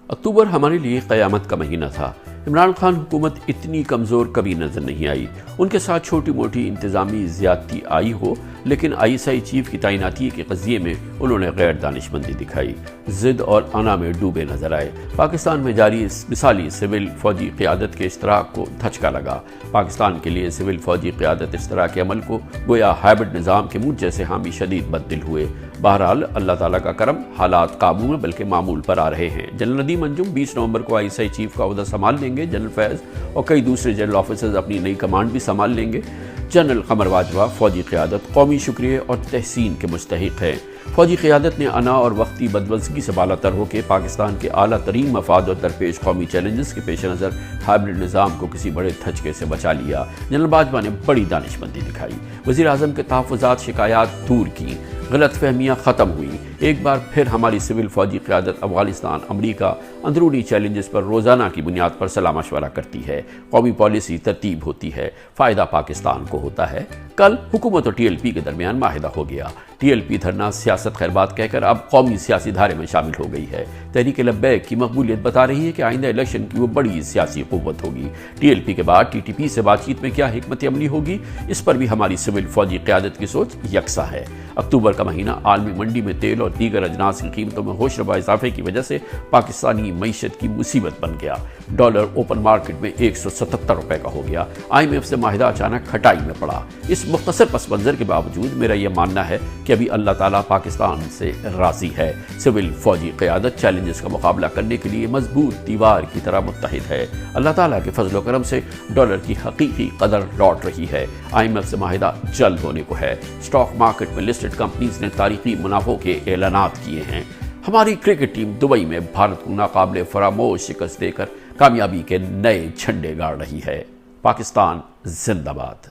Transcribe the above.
اکتوبر ہمارے لیے قیامت کا مہینہ تھا۔ عمران خان حکومت اتنی کمزور کبھی نظر نہیں آئی۔ ان کے ساتھ چھوٹی موٹی انتظامی زیادتی آئی ہو، لیکن ISI چیف کی تعیناتی کے قضیے میں انہوں نے غیر دانشمندی دکھائی، ضد اور انا میں ڈوبے نظر آئے۔ پاکستان میں جاری مثالی سول فوجی قیادت کے اشتراک کو دھچکا لگا۔ پاکستان کے لیے سول فوجی قیادت اشتراک عمل کو گویا ہائبرڈ نظام کے منہ جیسے حامی شدید بددل ہوئے۔ بہرحال اللہ تعالیٰ کا کرم، حالات قابو میں بلکہ معمول پر آ رہے ہیں۔ جنرل ندیم انجم 20 نومبر کو ISI چیف کا عہدہ سنبھال لیں گے۔ جنرل فیض اور کئی دوسرے جنرل آفیسرز اپنی نئی کمانڈ بھی سنبھال لیں گے۔ جنرل قمر باجوہ فوجی قیادت قومی شکریہ اور تحسین کے مستحق ہے۔ فوجی قیادت نے انا اور وقتی بدمزگی سے بالا تر ہو کے پاکستان کے اعلیٰ ترین مفاد اور درپیش قومی چیلنجز کے پیش نظر ہائبرڈ نظام کو کسی بڑے دھچکے سے بچا لیا۔ جنرل باجوہ نے بڑی دانشمندی دکھائی، وزیر اعظم کے تحفظات شکایات دور کی، غلط فہمیاں ختم ہوئی۔ ایک بار پھر ہماری سول فوجی قیادت افغانستان، امریکہ، اندرونی چیلنجز پر روزانہ کی بنیاد پر صلاح مشورہ کرتی ہے، قومی پالیسی ترتیب ہوتی ہے، فائدہ پاکستان کو ہوتا ہے۔ کل حکومت اور TLP کے درمیان معاہدہ ہو گیا۔ TLP دھرنا سیاست خیر بات کہہ کر اب قومی سیاسی دھارے میں شامل ہو گئی ہے۔ تحریک لبیک کی مقبولیت بتا رہی ہے کہ آئندہ الیکشن کی وہ بڑی سیاسی قوت ہوگی۔ TLP کے بعد TTP سے بات چیت میں کیا حکمت عملی ہوگی، اس پر بھی ہماری سول فوجی قیادت کی سوچ یکساں ہے۔ اکتوبر کا مہینہ عالمی منڈی میں تیل اور دیگر اجناس کی قیمتوں میں ہوش ربا اضافے کی وجہ سے پاکستانی معیشت کی مصیبت بن گیا۔ ڈالر اوپن مارکیٹ میں 177 روپے کا ہو گیا۔ IMF سے معاہدہ اچانک کھٹائی میں پڑا۔ اس مختصر پس منظر کے باوجود میرا یہ ماننا ہے کہ ابھی اللہ تعالیٰ پاکستان سے راضی ہے۔ سول فوجی قیادت چیلنجز کا مقابلہ کرنے کے لیے مضبوط دیوار کی طرح متحد ہے۔ اللہ تعالیٰ کے فضل و کرم سے ڈالر کی حقیقی قدر لوٹ رہی ہے۔ IMF سے معاہدہ جلد ہونے کو ہے۔ اسٹاک مارکیٹ میں لسٹڈ کمپنیز نے تاریخی منافعوں کے اعلانات کیے ہیں۔ ہماری کرکٹ ٹیم دبئی میں بھارت کو ناقابل فراموش شکست دے کر کامیابی کے نئے جھنڈے گاڑ رہی ہے۔ پاکستان زندہ باد۔